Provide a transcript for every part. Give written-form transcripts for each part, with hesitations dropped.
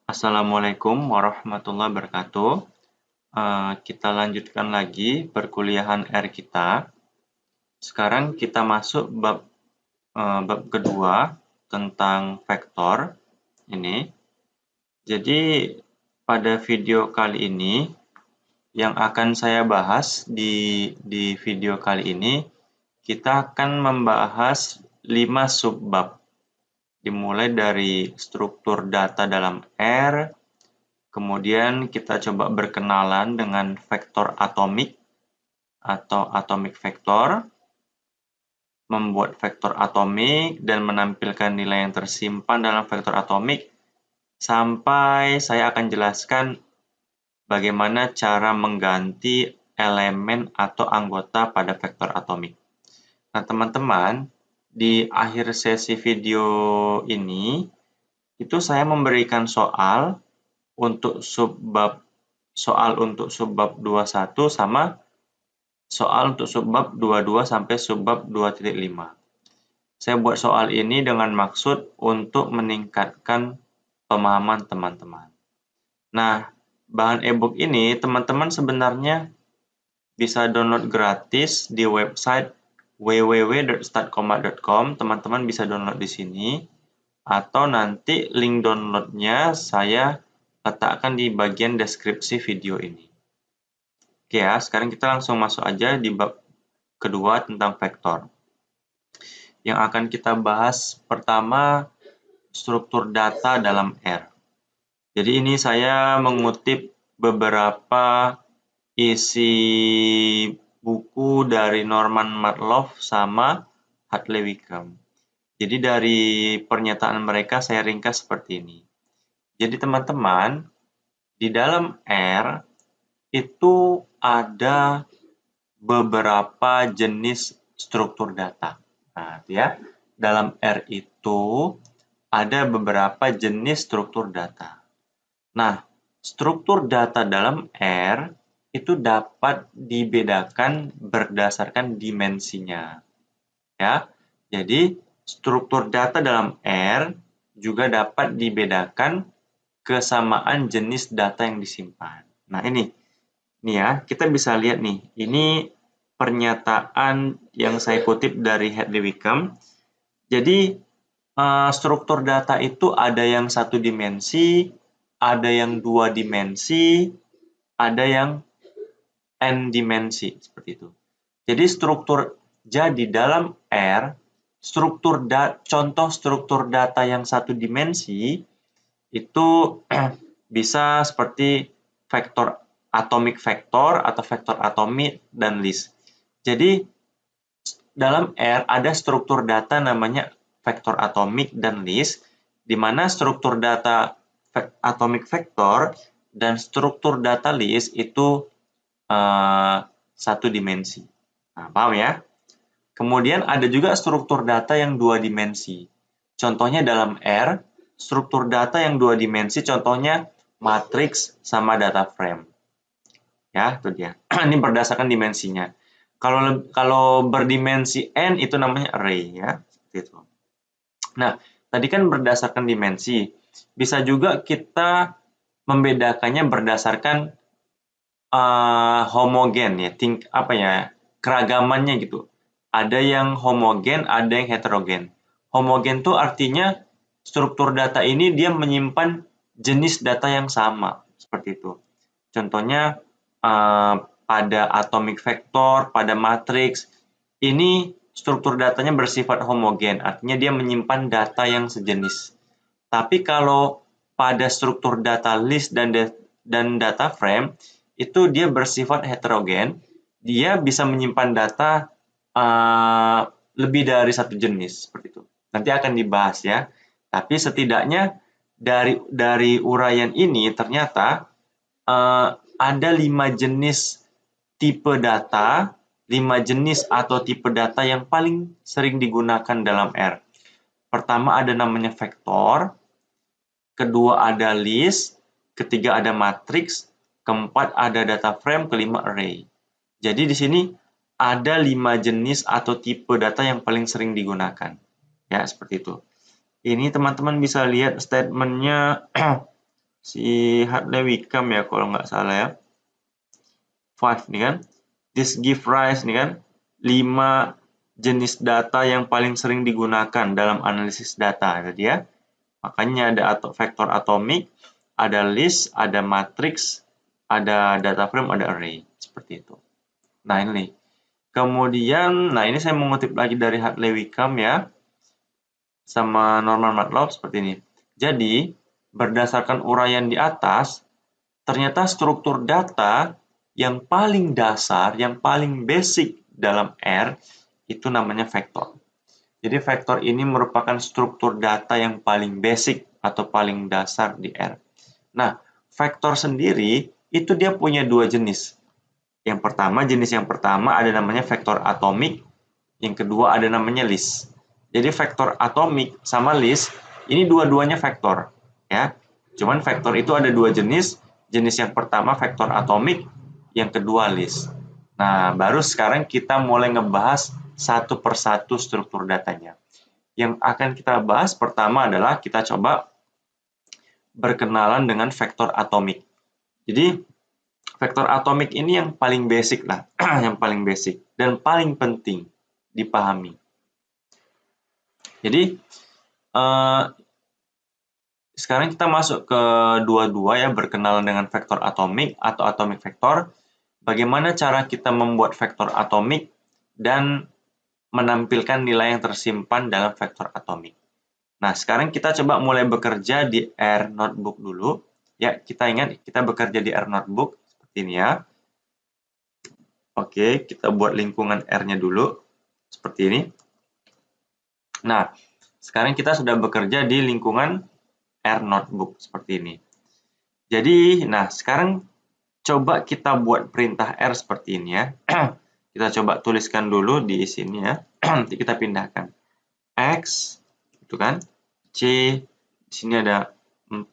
Assalamualaikum warahmatullahi wabarakatuh. Kita lanjutkan lagi perkuliahan R kita. Sekarang kita masuk bab kedua tentang vektor ini. Jadi pada video kali ini yang akan saya bahas di video kali ini, kita akan membahas 5 subbab. Dimulai dari struktur data dalam R. Kemudian kita coba berkenalan dengan vektor atomik atau atomic vector, membuat vektor atomik dan menampilkan nilai yang tersimpan dalam vektor atomik, sampai saya akan jelaskan bagaimana cara mengganti elemen atau anggota pada vektor atomik. Nah, teman-teman, di akhir sesi video ini, itu saya memberikan soal untuk subbab 21 sama soal untuk subbab 22 sampai subbab 2.5. Saya buat soal ini dengan maksud untuk meningkatkan pemahaman teman-teman. Nah, bahan e-book ini teman-teman sebenarnya bisa download gratis di website www.startcombat.com. Teman-teman bisa download di sini, atau nanti link downloadnya saya letakkan di bagian deskripsi video ini. Oke ya, sekarang kita langsung masuk aja di bab kedua tentang vektor. Yang akan kita bahas pertama, struktur data dalam R. Jadi ini saya mengutip beberapa isi buku dari Norman Martloff sama Hadley Wickham. Jadi dari pernyataan mereka saya ringkas seperti ini. Jadi teman-teman, di dalam R itu ada beberapa jenis struktur data. Nah, ya, dalam R itu ada beberapa jenis struktur data. Nah, struktur data dalam R itu dapat dibedakan berdasarkan dimensinya. Ya. Jadi, struktur data dalam R juga dapat dibedakan kesamaan jenis data yang disimpan. Nah, ini ya, kita bisa lihat nih. Ini pernyataan yang saya kutip dari Hadley Wickham. Jadi, struktur data itu ada yang 1 dimensi, ada yang 2 dimensi, ada yang n dimensi, seperti itu. Jadi dalam R, contoh struktur data yang 1 dimensi itu bisa seperti vektor atomic vector atau vektor atomik dan list. Jadi dalam R ada struktur data namanya vektor atomik dan list, di mana struktur data atomic vector dan struktur data list itu 1 dimensi. Nah, paham ya? Kemudian ada juga struktur data yang 2 dimensi. Contohnya dalam R, struktur data yang 2 dimensi contohnya matriks sama data frame. Ya, itu dia. Ini berdasarkan dimensinya. Kalau berdimensi n itu namanya array ya, seperti itu. Nah, tadi kan berdasarkan dimensi. Bisa juga kita membedakannya berdasarkan homogen ya, keragamannya gitu. Ada yang homogen, ada yang heterogen. Homogen itu artinya struktur data ini dia menyimpan jenis data yang sama, seperti itu. Contohnya pada atomic vector, pada matriks, ini struktur datanya bersifat homogen, artinya dia menyimpan data yang sejenis. Tapi kalau pada struktur data list dan data frame, itu dia bersifat heterogen, dia bisa menyimpan data lebih dari 1 jenis, seperti itu. Nanti akan dibahas ya. Tapi setidaknya dari uraian ini ternyata ada 5 jenis tipe data, 5 jenis atau tipe data yang paling sering digunakan dalam R. Pertama ada namanya vektor, kedua ada list, ketiga ada matriks, keempat ada data frame, kelima array. Jadi di sini ada 5 jenis atau tipe data yang paling sering digunakan. Ya, seperti itu. Ini teman-teman bisa lihat statementnya si Hartley Wickham ya kalau nggak salah ya. 5 nih kan. This give rise nih kan. 5 jenis data yang paling sering digunakan dalam analisis data tadi ya. Makanya ada vektor atomik, ada list, ada matrix, ada data frame, ada array. Seperti itu. Nah ini. Kemudian, nah ini saya mengutip lagi dari Hartley Wickham ya. Sama Norman Matlock seperti ini. Jadi, berdasarkan uraian di atas, ternyata struktur data yang paling dasar, yang paling basic dalam R, itu namanya vektor. Jadi vektor ini merupakan struktur data yang paling basic atau paling dasar di R. Nah, vektor sendiri itu dia punya dua jenis. Jenis yang pertama ada namanya vektor atomik, yang kedua ada namanya list. Jadi vektor atomik sama list ini dua-duanya vektor, ya. Cuman vektor itu ada dua jenis. Jenis yang pertama vektor atomik, yang kedua list. Nah, baru sekarang kita mulai ngebahas satu persatu struktur datanya. Yang akan kita bahas pertama adalah kita coba berkenalan dengan vektor atomik. Jadi, vektor atomik ini yang paling basic lah, yang paling basic dan paling penting dipahami. Jadi, sekarang kita masuk ke dua-dua ya, berkenalan dengan vektor atomik atau atomic vector. Bagaimana cara kita membuat vektor atomik dan menampilkan nilai yang tersimpan dalam vektor atomik. Nah, sekarang kita coba mulai bekerja di R notebook dulu. Ya, kita ingat kita bekerja di R notebook seperti ini ya. Oke, kita buat lingkungan R-nya dulu seperti ini. Nah, sekarang kita sudah bekerja di lingkungan R notebook seperti ini. Jadi, nah sekarang coba kita buat perintah R seperti ini ya. Kita coba tuliskan dulu di sini ya. Nanti kita pindahkan. X, itu kan. C, di sini ada 4,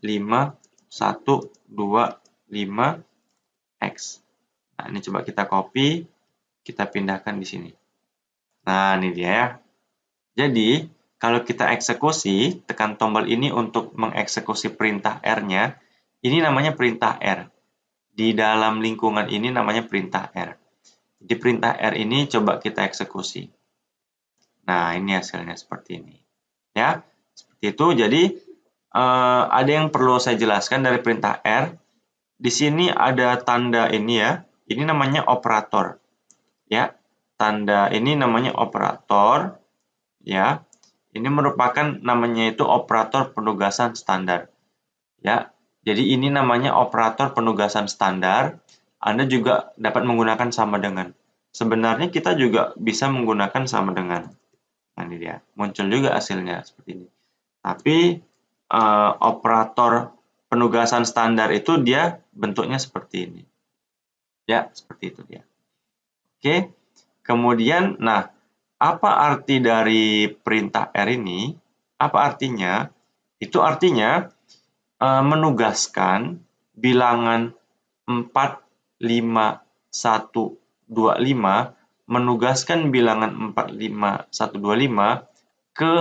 5, 1, 2, 5, X. Nah, ini coba kita copy, kita pindahkan di sini. Nah, ini dia ya. Jadi, kalau kita eksekusi, tekan tombol ini untuk mengeksekusi perintah R-nya, ini namanya perintah R. Di dalam lingkungan ini namanya perintah R. Jadi perintah R ini coba kita eksekusi. Nah, ini hasilnya seperti ini. Ya, seperti itu. Jadi, ada yang perlu saya jelaskan dari perintah R. Di sini ada tanda ini ya. Ini namanya operator. Ya, tanda ini namanya operator. Ya, ini merupakan namanya itu operator penugasan standar. Ya, jadi ini namanya operator penugasan standar. Anda juga dapat menggunakan sama dengan. Sebenarnya kita juga bisa menggunakan sama dengan. Nah, ini dia. Muncul juga hasilnya seperti ini. Tapi operator penugasan standar itu dia bentuknya seperti ini. Ya, seperti itu dia. Oke. Kemudian, nah, apa arti dari perintah R ini? Apa artinya? Itu artinya menugaskan bilangan 4, 5, 1, 25, menugaskan bilangan 4, 5, 1, 25 ke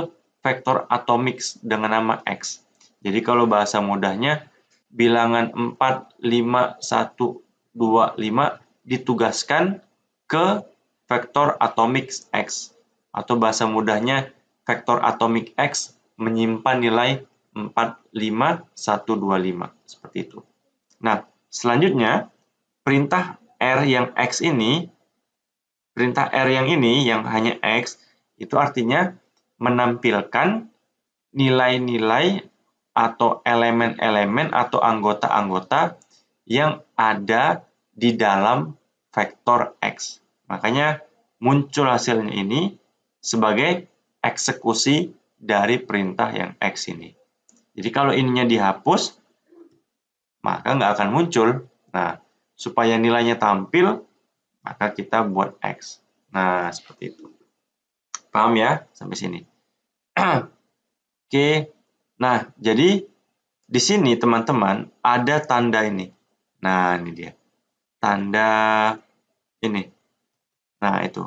vektor atomik dengan nama X. Jadi kalau bahasa mudahnya, bilangan 4, 5, 1, 25 ditugaskan ke vektor atomik X. Atau bahasa mudahnya, vektor atomik X menyimpan nilai 4, 5, 1, 25. Seperti itu. Nah, selanjutnya, perintah R yang X ini, perintah R yang ini, yang hanya X, itu artinya menampilkan nilai-nilai atau elemen-elemen atau anggota-anggota yang ada di dalam vektor X. Makanya muncul hasilnya ini sebagai eksekusi dari perintah yang X ini. Jadi kalau ininya dihapus, maka nggak akan muncul. Nah, supaya nilainya tampil, maka kita buat X. Nah, seperti itu. Paham ya? Sampai sini. Oke. Nah, jadi di sini teman-teman ada tanda ini. Nah, ini dia. Tanda ini. Nah, itu.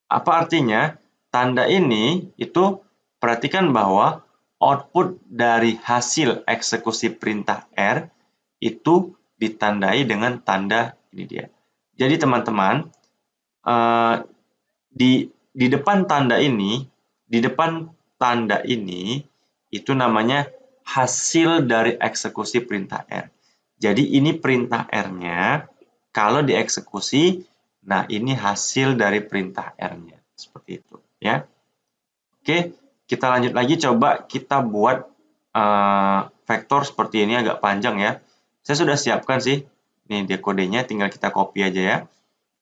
Apa artinya? Tanda ini itu perhatikan bahwa output dari hasil eksekusi perintah R itu ditandai dengan tanda ini dia. Jadi teman-teman, di depan tanda ini, itu namanya hasil dari eksekusi perintah R. Jadi ini perintah R-nya, kalau dieksekusi, nah ini hasil dari perintah R-nya. Seperti itu, ya. Oke, kita lanjut lagi, coba kita buat vektor seperti ini, agak panjang ya. Saya sudah siapkan sih, ini dia kodenya, tinggal kita copy aja ya.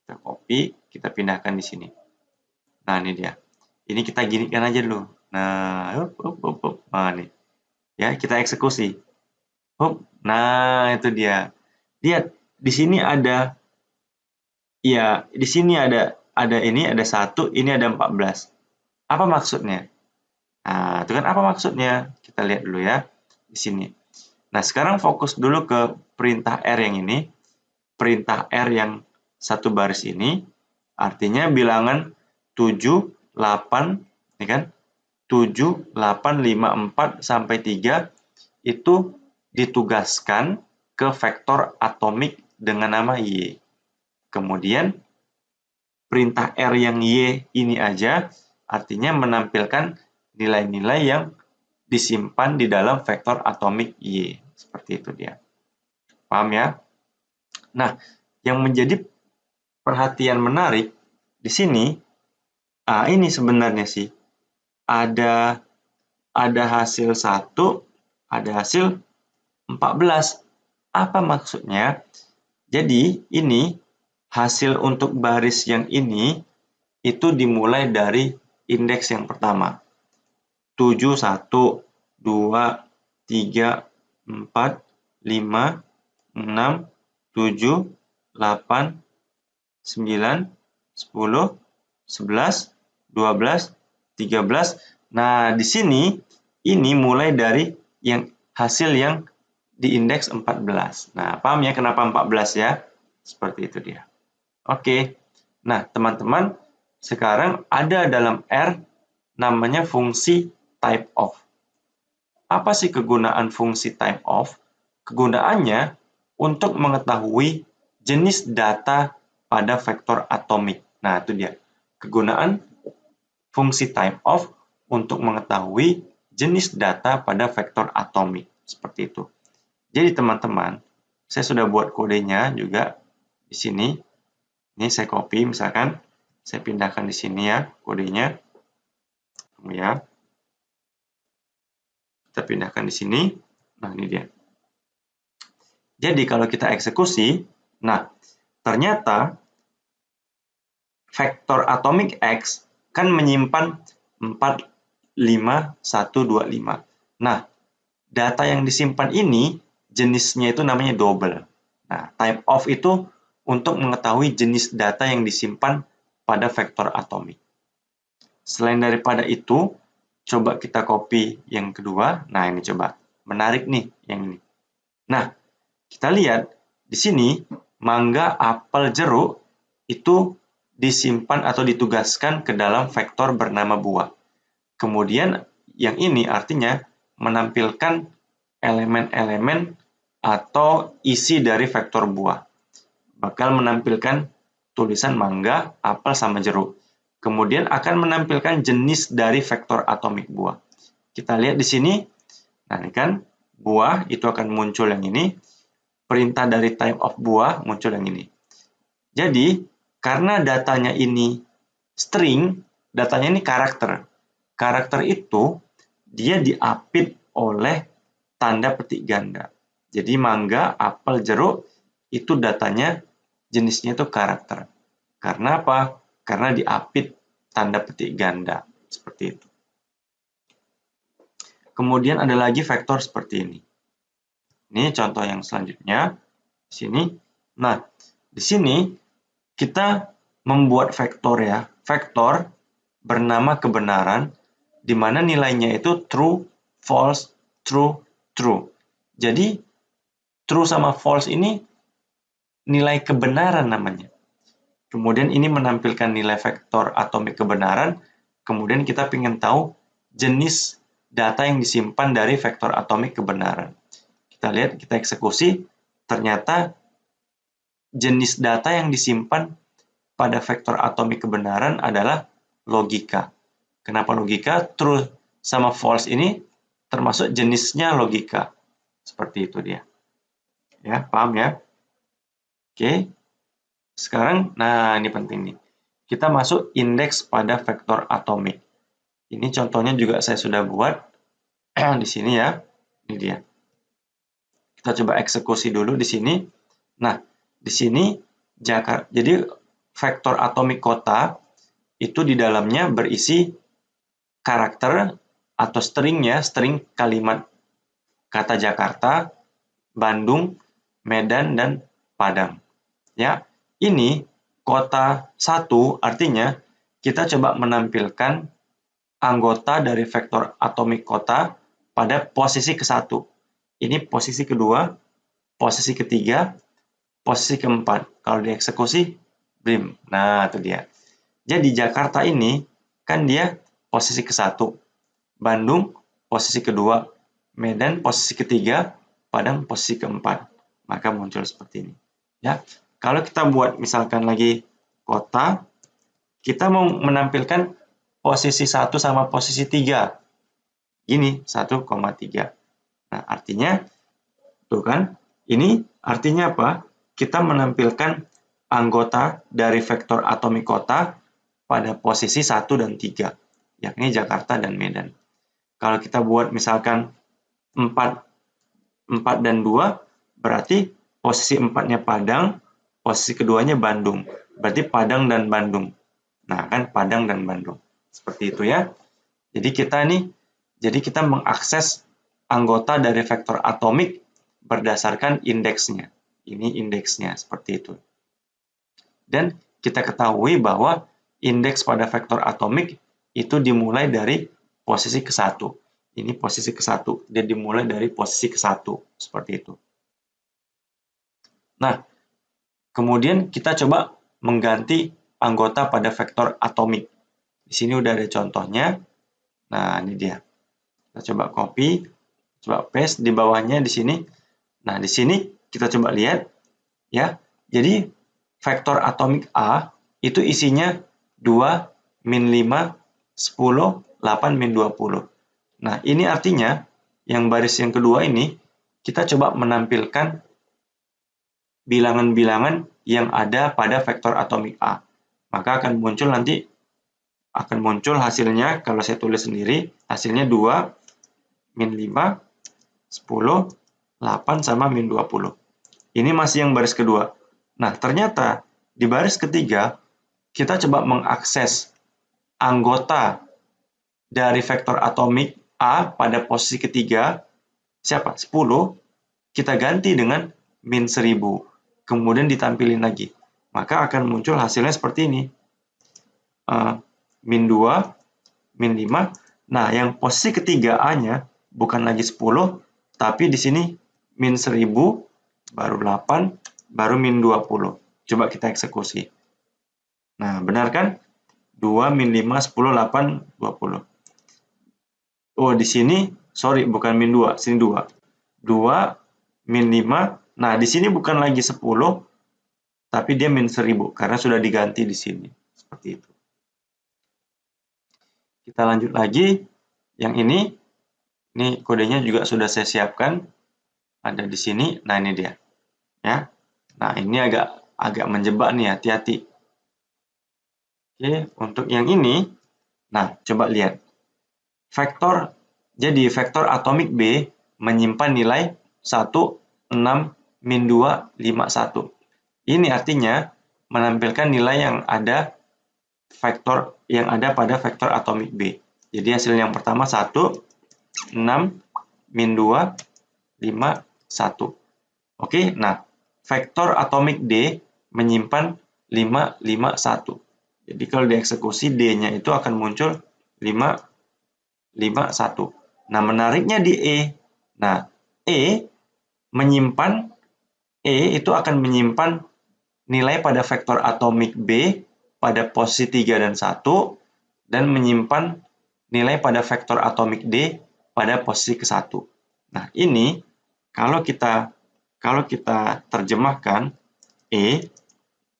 Kita copy, kita pindahkan di sini. Nah, ini dia. Ini kita ginikan aja dulu. Nah, nah nih. Ya, kita eksekusi. Nah, itu dia. Lihat, di sini ada ini ada 1, ini ada 14. Apa maksudnya? Nah, itu kan apa maksudnya? Kita lihat dulu ya di sini. Nah, sekarang fokus dulu ke perintah R yang ini. Perintah R yang satu baris ini artinya bilangan 7, 8, ini kan? 7, 8, 5, 4 sampai 3 itu ditugaskan ke vektor atomik dengan nama Y. Kemudian perintah R yang Y ini aja artinya menampilkan nilai-nilai yang disimpan di dalam vektor atomik Y. Seperti itu dia. Paham ya? Nah, yang menjadi perhatian menarik di sini, ini sebenarnya sih ada hasil 1, ada hasil 14. Apa maksudnya? Jadi, ini hasil untuk baris yang ini itu dimulai dari indeks yang pertama. 7, 1, 2, 3, 4, 5, 6, 7, 8, 9, 10, 11, 12, 13. Nah, di sini ini mulai dari yang hasil yang di indeks 14. Nah, paham ya kenapa 14 ya? Seperti itu dia. Oke. Nah, teman-teman, sekarang ada dalam R namanya fungsi type of. Apa sih kegunaan fungsi type of? Kegunaannya untuk mengetahui jenis data pada vektor atomik. Nah, itu dia. Kegunaan fungsi type of untuk mengetahui jenis data pada vektor atomik. Seperti itu. Jadi, teman-teman, saya sudah buat kodenya juga di sini. Ini saya copy, misalkan. Saya pindahkan di sini ya, kodenya. Ya. Kita pindahkan di sini. Nah, ini dia. Jadi, kalau kita eksekusi, nah, ternyata vektor atomik X kan menyimpan 4, 5, 1, 2, 5. Nah, data yang disimpan ini jenisnya itu namanya double. Nah, type of itu untuk mengetahui jenis data yang disimpan pada vektor atomik. Selain daripada itu, coba kita copy yang kedua. Nah, ini coba. Menarik nih yang ini. Nah, kita lihat di sini mangga, apel, jeruk itu disimpan atau ditugaskan ke dalam vektor bernama buah. Kemudian yang ini artinya menampilkan elemen-elemen atau isi dari vektor buah. Bakal menampilkan tulisan mangga, apel, sama jeruk. Kemudian akan menampilkan jenis dari vektor atomik buah. Kita lihat di sini, nah ini kan buah itu akan muncul yang ini, perintah dari type of buah muncul yang ini. Jadi, karena datanya ini string, datanya ini karakter. Karakter itu dia diapit oleh tanda petik ganda. Jadi mangga, apel, jeruk itu datanya jenisnya itu karakter. Karena apa? Karena diapit tanda petik ganda. Seperti itu. Kemudian ada lagi vektor seperti ini. Ini contoh yang selanjutnya. Di sini. Nah, di sini kita membuat vektor ya. Vektor bernama kebenaran, di mana nilainya itu true, false, true, true. Jadi, true sama false ini nilai kebenaran namanya. Kemudian ini menampilkan nilai vektor atomik kebenaran. Kemudian kita ingin tahu jenis data yang disimpan dari vektor atomik kebenaran. Kita lihat, kita eksekusi, ternyata jenis data yang disimpan pada vektor atomik kebenaran adalah logika. Kenapa logika? True sama false ini termasuk jenisnya logika. Seperti itu dia. Ya, paham ya? Oke. Sekarang, nah ini penting nih. Kita masuk indeks pada vektor atomik. Ini contohnya juga saya sudah buat di sini ya. Ini dia. Kita coba eksekusi dulu di sini. Nah, di sini jadi vektor atomik kota itu di dalamnya berisi karakter atau stringnya, string kalimat kata Jakarta, Bandung, Medan, dan Padang. Ya, ini kota 1 artinya kita coba menampilkan anggota dari vektor atomik kota pada posisi ke-1. Ini posisi kedua, posisi ketiga, posisi keempat. Kalau dieksekusi, blim. Nah, itu dia. Jadi Jakarta ini kan dia posisi ke-1. Bandung posisi kedua. Medan posisi ketiga. Padang posisi keempat. Maka muncul seperti ini. Ya. Kalau kita buat misalkan lagi kota, kita mau menampilkan posisi 1 sama posisi 3. Ini 1,3. Nah, artinya, tuh kan, ini artinya apa? Kita menampilkan anggota dari vektor atomik kota pada posisi 1 dan 3, yakni Jakarta dan Medan. Kalau kita buat misalkan 4 dan 2, berarti posisi 4-nya Padang, posisi keduanya Bandung. Berarti Padang dan Bandung. Nah, kan Padang dan Bandung. Seperti itu ya. Jadi kita mengakses anggota dari vektor atomik berdasarkan indeksnya. Ini indeksnya, seperti itu. Dan kita ketahui bahwa indeks pada vektor atomik itu dimulai dari posisi ke-1. Ini posisi ke-1. Dia dimulai dari posisi ke-1. Seperti itu. Nah, kemudian kita coba mengganti anggota pada vektor atomik. Di sini udah ada contohnya. Nah, ini dia. Kita coba copy, coba paste di bawahnya di sini. Nah, di sini kita coba lihat ya. Jadi vektor atomik A itu isinya 2, min 5, 10, 8, min 20. Nah, ini artinya yang baris yang kedua ini kita coba menampilkan bilangan-bilangan yang ada pada vektor atomik A. Maka akan muncul hasilnya, kalau saya tulis sendiri, hasilnya 2, min 5, 10, 8, sama min 20. Ini masih yang baris kedua. Nah, ternyata di baris ketiga, kita coba mengakses anggota dari vektor atomik A pada posisi ketiga, siapa? 10, kita ganti dengan min 1000. Kemudian ditampilin lagi. Maka akan muncul hasilnya seperti ini. Min 2, min 5. Nah, yang posisi ketiga A-nya bukan lagi 10, tapi di sini min 1000, baru 8, baru min 20. Coba kita eksekusi. Nah, benar kan? 2, min 5, 10, 8, 20. Oh, di sini, sorry, bukan min 2, sini 2. 2, min 5. Nah, di sini bukan lagi 10, tapi dia min 1000, karena sudah diganti di sini. Seperti itu. Kita lanjut lagi. Yang ini kodenya juga sudah saya siapkan. Ada di sini. Nah, ini dia. Ya. Nah, ini agak menjebak nih, hati-hati. Oke, untuk yang ini, nah, coba lihat. Jadi vektor atomik B menyimpan nilai 1, 6, min 2, 5, 1. Ini artinya menampilkan nilai yang ada pada vektor atomik B. Jadi hasil yang pertama 1, 6, min 2, 5, 1. Oke, nah, vektor atomik D menyimpan 5, 5, 1. Jadi kalau dieksekusi D-nya itu akan muncul 5, 5, 1. Nah, menariknya di E. Nah, E itu akan menyimpan nilai pada vektor atomik B pada posisi 3 dan 1, dan menyimpan nilai pada vektor atomik D pada posisi ke-1. Nah, ini kalau kita terjemahkan E,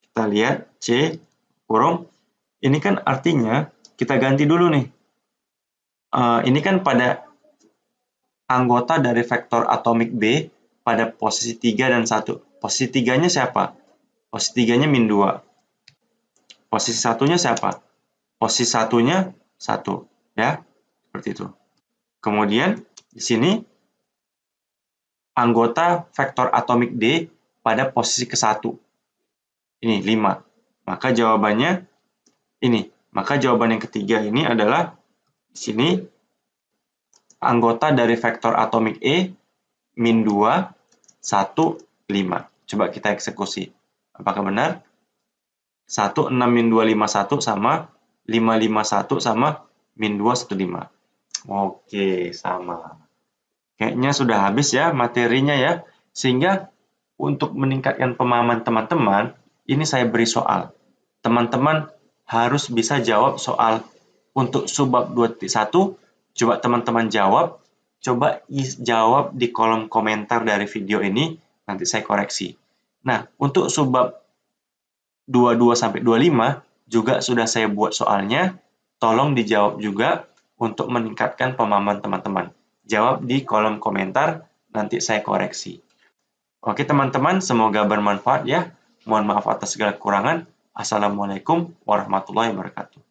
kita lihat C kurung, ini kan artinya kita ganti dulu nih. Ini kan pada anggota dari vektor atomik B pada posisi 3 dan 1. Posisi 3-nya siapa? Posisi 3-nya min 2. Posisi 1-nya siapa? Posisi 1-nya 1. Ya, seperti itu. Kemudian, di sini anggota vektor atomik D pada posisi ke-1. Ini 5. Maka jawabannya ini. Maka jawaban yang ketiga ini adalah di sini anggota dari vektor atomik E min 2, 1, 5. Coba kita eksekusi. Apakah benar? 1, 6, min 2, 5, 1 sama 5, 5, 1 sama min 2, 1, 5. Oke, sama. Kayaknya sudah habis ya materinya ya. Sehingga untuk meningkatkan pemahaman teman-teman, ini saya beri soal. Teman-teman harus bisa jawab soal untuk subbab 2.1. Coba teman-teman jawab. Coba jawab di kolom komentar dari video ini. Nanti saya koreksi. Nah, untuk subbab 22 sampai 25 juga sudah saya buat soalnya. Tolong dijawab juga untuk meningkatkan pemahaman teman-teman. Jawab di kolom komentar, nanti saya koreksi. Oke teman-teman, semoga bermanfaat ya. Mohon maaf atas segala kekurangan. Assalamualaikum warahmatullahi wabarakatuh.